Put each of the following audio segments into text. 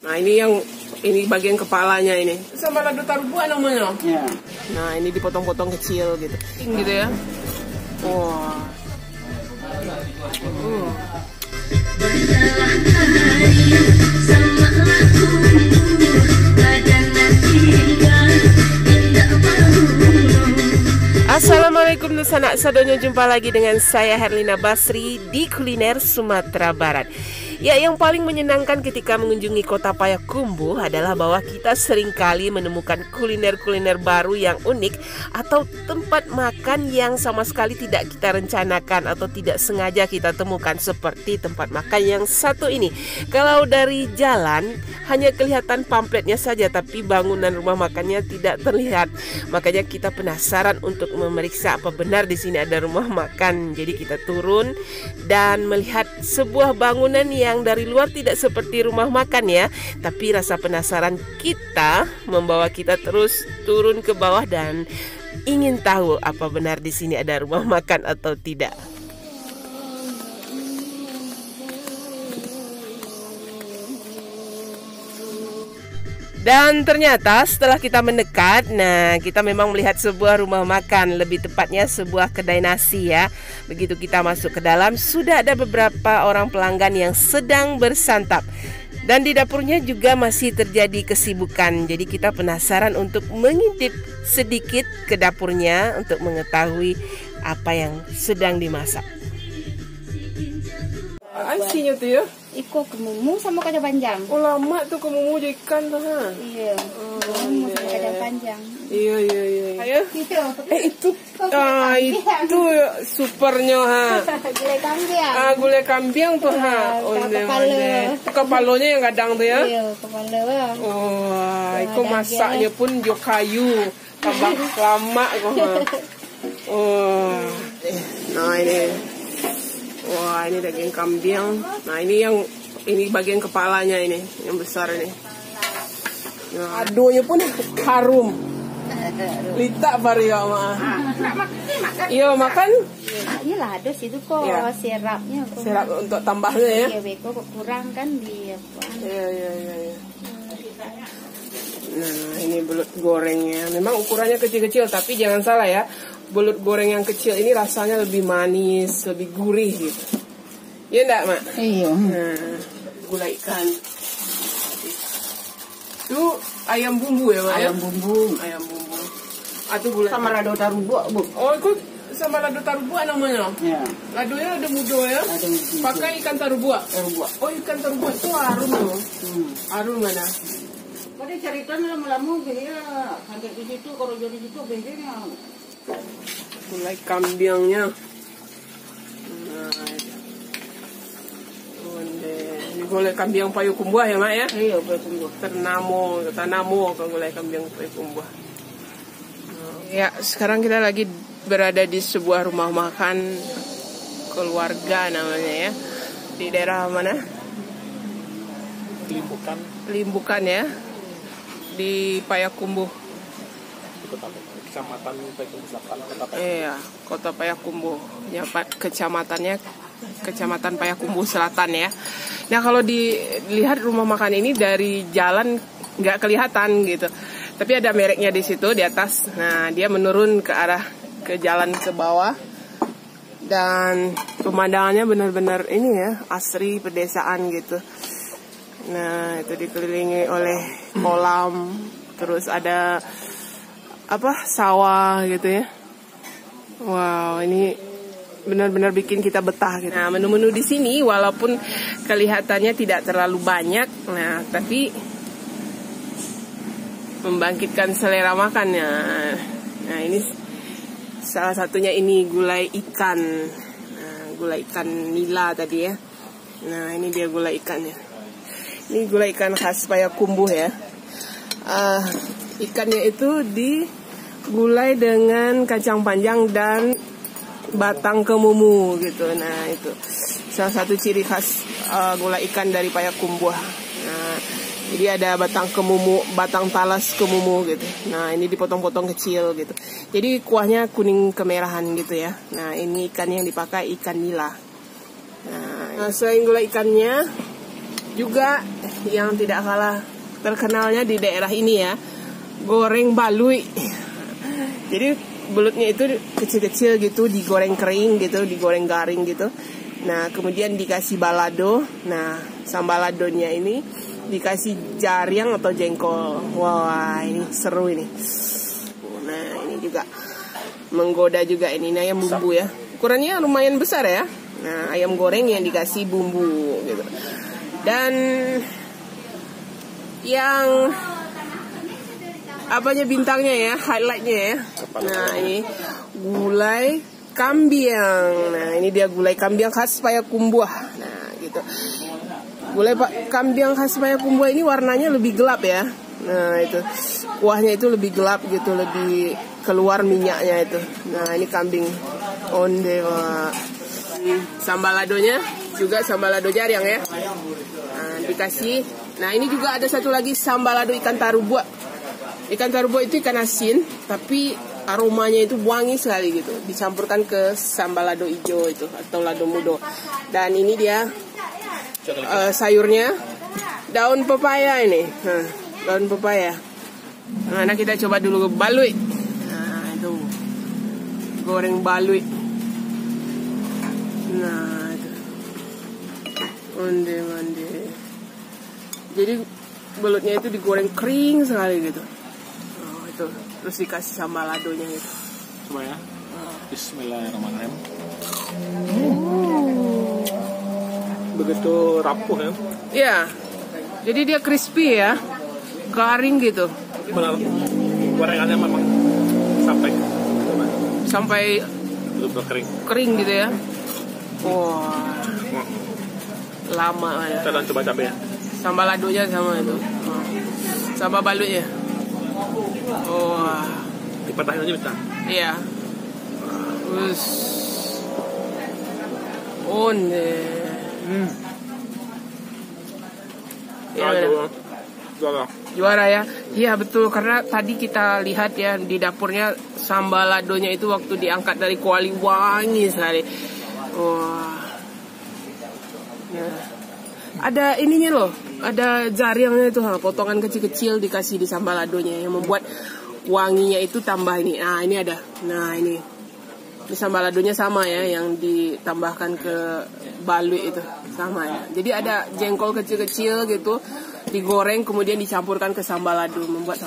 Nah ini bagian kepalanya ini. Sama lado tarubua namanya. Ya. Nah ini dipotong-potong kecil gitu. Gitu ya. Wah. Assalamualaikum sanak sadonya, jumpa lagi dengan saya Herlina Basri di Kuliner Sumatera Barat. Ya, yang paling menyenangkan ketika mengunjungi kota Payakumbuh adalah bahwa kita seringkali menemukan kuliner-kuliner baru yang unik atau tempat makan yang sama sekali tidak kita rencanakan atau tidak sengaja kita temukan, seperti tempat makan yang satu ini. Kalau dari jalan hanya kelihatan pamfletnya saja, tapi bangunan rumah makannya tidak terlihat. Makanya kita penasaran untuk memeriksa apa benar di sini ada rumah makan. Jadi kita turun dan melihat sebuah bangunan yang dari luar tidak seperti rumah makan ya, tapi rasa penasaran kita membawa kita terus turun ke bawah dan ingin tahu apa benar di sini ada rumah makan atau tidak. Dan ternyata setelah kita mendekat, nah kita memang melihat sebuah rumah makan, lebih tepatnya sebuah kedai nasi ya. Begitu kita masuk ke dalam, sudah ada beberapa orang pelanggan yang sedang bersantap. Dan di dapurnya juga masih terjadi kesibukan. Jadi kita penasaran untuk mengintip sedikit ke dapurnya untuk mengetahui apa yang sedang dimasak. Asinya tuh ya? Iko kemumu sama kacang panjang. Oh, lama tuh kemumu jadi ikan tuh ha? Iya. Kemumu sama kacang panjang. Iya. Ayo. Itu. Itu. Itu supernya ha. Gulai kambing. Gulai kambing tuh ha. Kepalanya yang gadang tuh ya? Iya, kepala. Oh, itu masaknya pun jo kayu. Tambah lama kok ha. Oh. Nah ini. Wah, ini daging kambing. Nah, ini bagian kepalanya ini, yang besar ini. Nah, adonya pun harum. Lita baria mah. Iya, makan? Iya lah, ados itu kok ya. Sirapnya. Sirap untuk tambahnya ya. Iya, beko kurang kan di Iya. Nah, ini belut gorengnya. Memang ukurannya kecil-kecil, tapi jangan salah ya. Belut goreng yang kecil ini rasanya lebih manis, lebih gurih gitu. Iya enggak, Mak? Iya. Nah, gulai ikan. Itu ayam bumbu ya, Mak? Ayam bumbu. Atau gulai Sama lado tarubua, Bu. Oh, itu sama lado tarubua namanya? Ya. Ladonya ada mudo ya? Ada mudo. Pakai ikan tarubua? Tarubua. Oh, ikan tarubua itu harum loh. Harum mana? Pada cerita lama-lama dia sampai di situ, kalau jadi situ bensinnya. Gulai kambingnya. Ini gulai kambing Payakumbuh ya, Mak ya? Iya, Payakumbuh. Tanamo ke gulai kambing Payakumbuh. Ya, sekarang kita lagi berada di sebuah rumah makan keluarga namanya ya. Di daerah mana? Limbukan ya. Di Payakumbuh. Kecamatan Payakumbuh Selatan, Iya, Kota Payakumbuh. Ya, kecamatannya Kecamatan Payakumbuh Selatan ya. Nah, kalau dilihat rumah makan ini dari jalan nggak kelihatan gitu. Tapi ada mereknya di situ di atas. Nah, dia menurun ke jalan ke bawah. Dan pemandangannya benar-benar ini ya, asri pedesaan gitu. Nah, itu dikelilingi oleh kolam, terus ada sawah gitu ya. Wow, ini benar-benar bikin kita betah gitu. Nah, menu-menu di sini walaupun kelihatannya tidak terlalu banyak, nah tapi membangkitkan selera makannya. Nah, ini salah satunya ini gulai ikan. Nah, gulai ikan nila tadi ya. Nah, ini dia gulai ikannya. Ini gulai ikan khas Payakumbuh ya. Ikannya itu digulai dengan kacang panjang dan batang kemumu gitu. Nah, itu salah satu ciri khas gulai ikan dari Payakumbuh. Nah, jadi ada batang talas kemumu gitu. Nah, ini dipotong-potong kecil gitu. Jadi kuahnya kuning kemerahan gitu ya. Nah, ini ikan yang dipakai ikan nila. Nah, selain gulai ikannya juga yang tidak kalah terkenalnya di daerah ini ya, goreng balui. Jadi belutnya itu kecil-kecil gitu, digoreng kering gitu, digoreng garing gitu. Nah kemudian dikasih balado. Nah sambaladonya ini dikasih jariang atau jengkol. Wah ini seru ini. Nah ini juga menggoda juga ini. Nah ayam bumbu ya, ukurannya lumayan besar ya. Nah ayam goreng yang dikasih bumbu gitu. Dan yang apanya bintangnya ya, highlightnya ya. Nah ini gulai kambiang. Nah ini dia gulai kambiang khas Payakumbuh. Nah gitu. Gulai kambiang khas Payakumbuh ini warnanya lebih gelap ya. Nah itu kuahnya itu lebih gelap gitu, lebih keluar minyaknya itu. Nah ini kambing onde Pak. Sambaladonya juga sambalado jariang ya. Nah, dikasih. Nah ini juga ada satu lagi sambalado ikan tarubua. Ikan tarubua itu ikan asin, tapi aromanya itu wangi sekali gitu. Dicampurkan ke sambalado hijau itu atau lado mudo. Dan ini dia sayurnya daun pepaya ini. Nah, daun pepaya. Nah kita coba dulu balui. Nah itu goreng balui. Nah itu onde-onde. Jadi belutnya itu digoreng kering sekali gitu. Oh itu, terus dikasih sambaladonya gitu. Coba ya. Bismillahirrahmanirrahim. Begitu rapuh ya. Iya. Jadi dia crispy ya. Garing gitu. Benar. Gorengannya memang sampai betul-betul kering. Kering gitu ya. Wah. Lama ya. Kita akan coba cabai ya. Sambaladonya sama itu. Sama balutnya. Wah. Dipatahin aja bisa. Iya. Terus onde. Ya, juara ya. Iya betul, karena tadi kita lihat ya di dapurnya sambaladonya itu waktu diangkat dari kuali wangi sekali. Wah. Ya. Ada ininya loh, ada jariangnya itu, potongan kecil-kecil dikasih di sambaladonya yang membuat wanginya itu tambah ini. Nah ini ada. Nah ini sambaladonya sama ya, yang ditambahkan ke balui itu sama ya. Jadi ada jengkol kecil-kecil gitu digoreng kemudian dicampurkan ke sambalado, membuat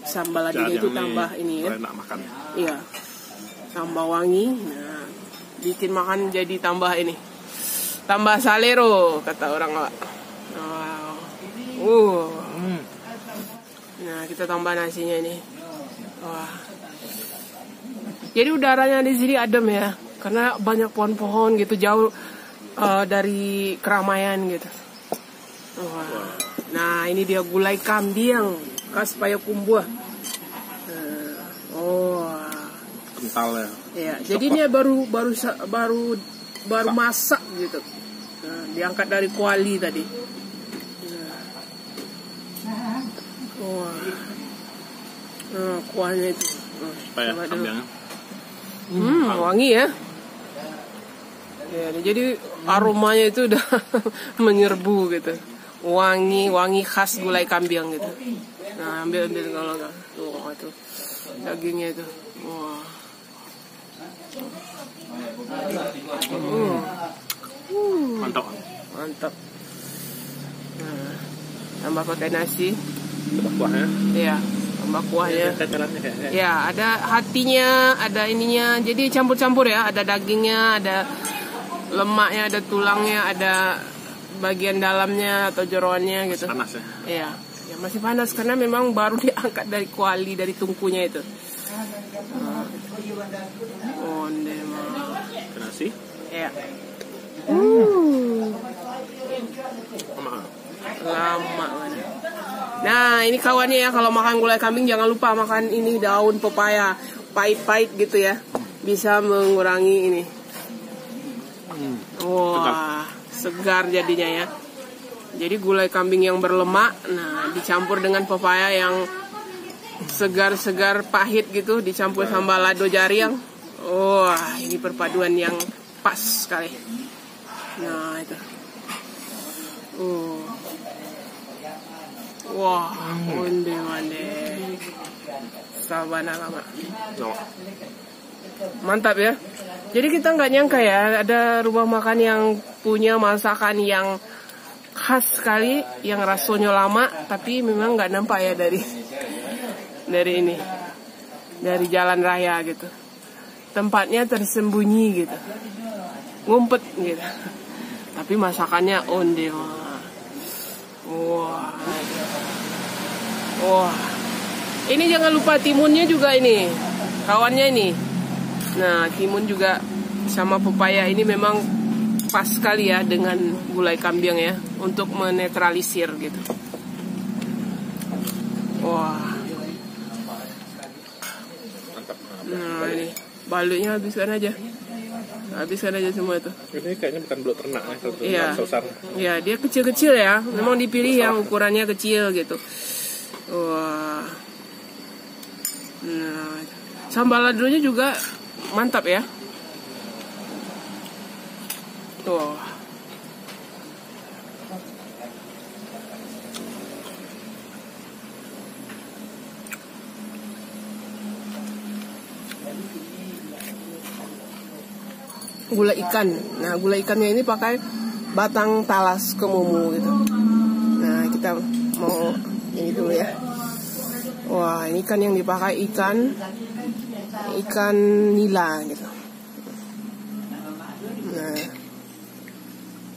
sambaladonya itu tambah ini ya. Enak makan. Iya. Tambah wangi. Nah, bikin makan jadi tambah ini. Tambah salero kata orang Pak. Wow. Nah, kita tambah nasinya ini. Wah. Jadi udaranya di sini adem ya, karena banyak pohon-pohon gitu jauh dari keramaian gitu. Wah. Nah ini dia gulai kambiang khas Payakumbuh. Kental ya. Ya, jadi dia baru masak gitu. Nah, diangkat dari kuali tadi. Wah. Nah, kuahnya itu. Kambiangnya. Wangi ya. Ya, jadi aromanya itu udah menyerbu gitu. Wangi khas gulai kambiang gitu. Nah, ambil kalau enggak. Tuh, itu dagingnya itu. Wah. Mantap. Nah, tambah pakai nasi. Tambah kuahnya. Iya, tambah kuahnya. Ya, ada hatinya, ada ininya. Jadi campur-campur ya. Ada dagingnya, ada lemaknya, ada tulangnya, ada bagian dalamnya atau jeroannya gitu. Panas ya? Iya, ya masih panas karena memang baru diangkat dari kuali, dari tungkunya itu. Onde mah. Nasi? Iya. Lama. Nah, ini kawannya ya, kalau makan gulai kambing jangan lupa makan ini daun pepaya, pahit-pahit gitu ya. Bisa mengurangi ini. Wah, segar jadinya ya. Jadi gulai kambing yang berlemak, nah dicampur dengan pepaya yang segar-segar pahit gitu, dicampur sambal lado jariang. Wah, ini perpaduan yang pas sekali. Nah itu. Wah, onde-onde. Sabana lama. No. Mantap ya. Jadi kita nggak nyangka ya ada rumah makan yang punya masakan yang khas sekali, yang rasanya lama, tapi memang nggak nampak ya dari ini, dari jalan raya gitu. Tempatnya tersembunyi gitu, ngumpet gitu. Tapi masakannya onde. Wah. Wah. Ini jangan lupa timunnya juga ini, kawannya ini. Nah, timun juga sama pepaya ini memang pas sekali ya dengan gulai kambing ya, untuk menetralisir gitu. Wah. Mantap. Nah, ini balutnya habiskan aja semua itu. Ini kayaknya bukan belut ternak ya, Iya. besar. Iya, dia kecil-kecil ya. Memang dipilih yang ukurannya kecil gitu. Wah. Nah, sambal ladonya juga mantap ya. Wah. Gulai ikan. Nah, gulai ikannya ini pakai batang talas kemumu gitu. Nah, kita mau ini dulu ya. Wah, ini ikan yang dipakai ikan nila gitu. Nah,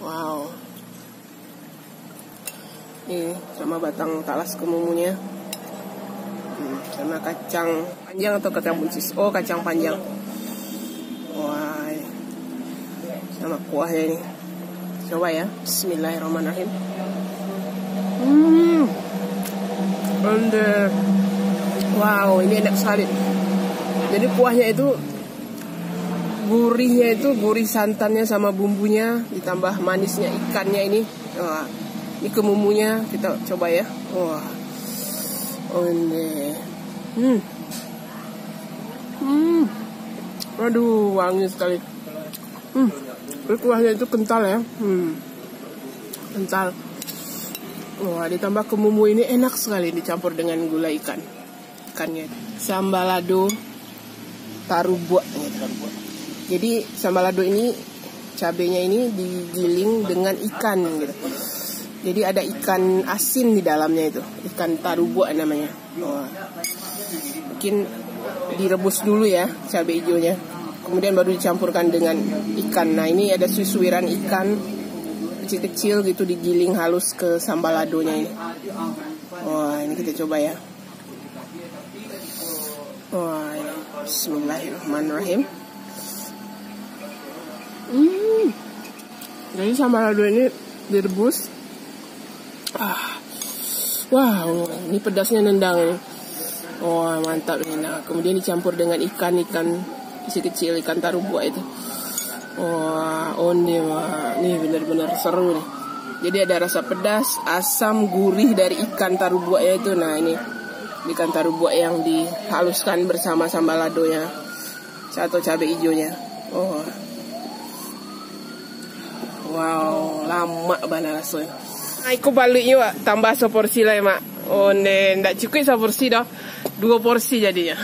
wow. Ini sama batang talas kemumunya. Sama kacang panjang atau kacang buncis. Oh, kacang panjang. Wah, sama kuahnya ini. Coba ya. Bismillahirrahmanirrahim. Wow, ini enak sekali. Jadi kuahnya itu gurihnya itu gurih santannya sama bumbunya ditambah manisnya ikannya ini. Wah, ini kemumunya kita coba ya. Wah, ini. Aduh, wangi sekali. Kuahnya itu kental ya. Kental. Wah, ditambah kemumu ini enak sekali dicampur dengan gulai ikannya. Sambal lado tarubuak gitu. Jadi sambal lado ini cabenya ini digiling dengan ikan gitu. Jadi ada ikan asin di dalamnya itu, ikan tarubuak namanya. Wah. Mungkin direbus dulu ya cabai hijaunya. Kemudian baru dicampurkan dengan ikan. Nah, ini ada susuiran ikan kecil-kecil gitu digiling halus ke sambal ladonya ini. Wah, ini kita coba ya. Wah, ini. Bismillahirrahmanirrahim. Jadi sambal lado ini direbus. Wow, ini pedasnya nendang ini. Wah, mantap ini. Nah, kemudian dicampur dengan ikan kecil-kecil, ikan tarubuak itu. Wah, ini benar-benar seru nih. Jadi ada rasa pedas, asam, gurih dari ikan tarubuaknya itu. Nah, ini ikan tarubuak yang dihaluskan bersama sambal ladonya atau cabai hijaunya. Oh, wow, lama banget rasanya. Nah, aku baliknya Wak, tambah seporsi lah ya Mak. Oh, ndak cukup seporsi dah, 2 porsi jadinya.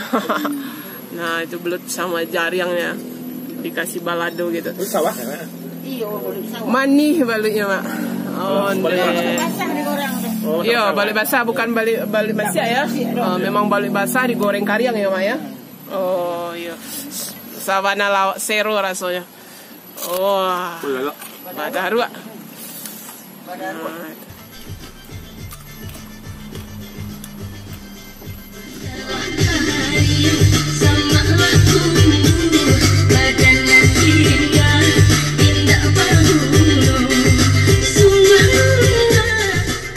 Nah, itu belut sama jaringnya dikasih balado gitu. Itu sawah ya? Iya, boleh sawah. Manih balutnya Mak. Oh, Basah digoreng deh. iya, balik basah bukan balik basah ya. Memang balik basah digoreng kariang ya Mak ya. Oh iya. Savana lawak sero rasanya. Oh. Baru Wak.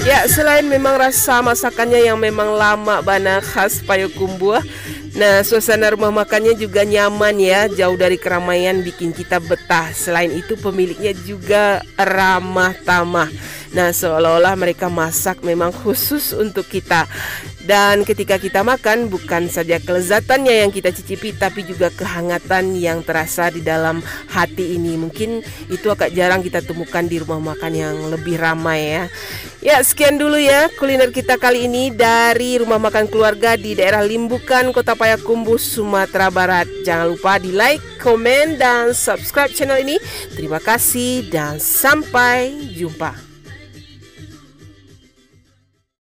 Ya, selain memang rasa masakannya yang memang lama bana khas Payakumbuh, nah suasana rumah makannya juga nyaman ya, jauh dari keramaian bikin kita betah. Selain itu pemiliknya juga ramah tamah. Nah, seolah-olah mereka masak memang khusus untuk kita. Dan ketika kita makan, bukan saja kelezatannya yang kita cicipi, tapi juga kehangatan yang terasa di dalam hati ini. Mungkin itu agak jarang kita temukan di rumah makan yang lebih ramai ya. Ya, sekian dulu ya kuliner kita kali ini dari rumah makan keluarga di daerah Limbukan, Kota Payakumbuh, Sumatera Barat. Jangan lupa di like, komen, dan subscribe channel ini. Terima kasih dan sampai jumpa.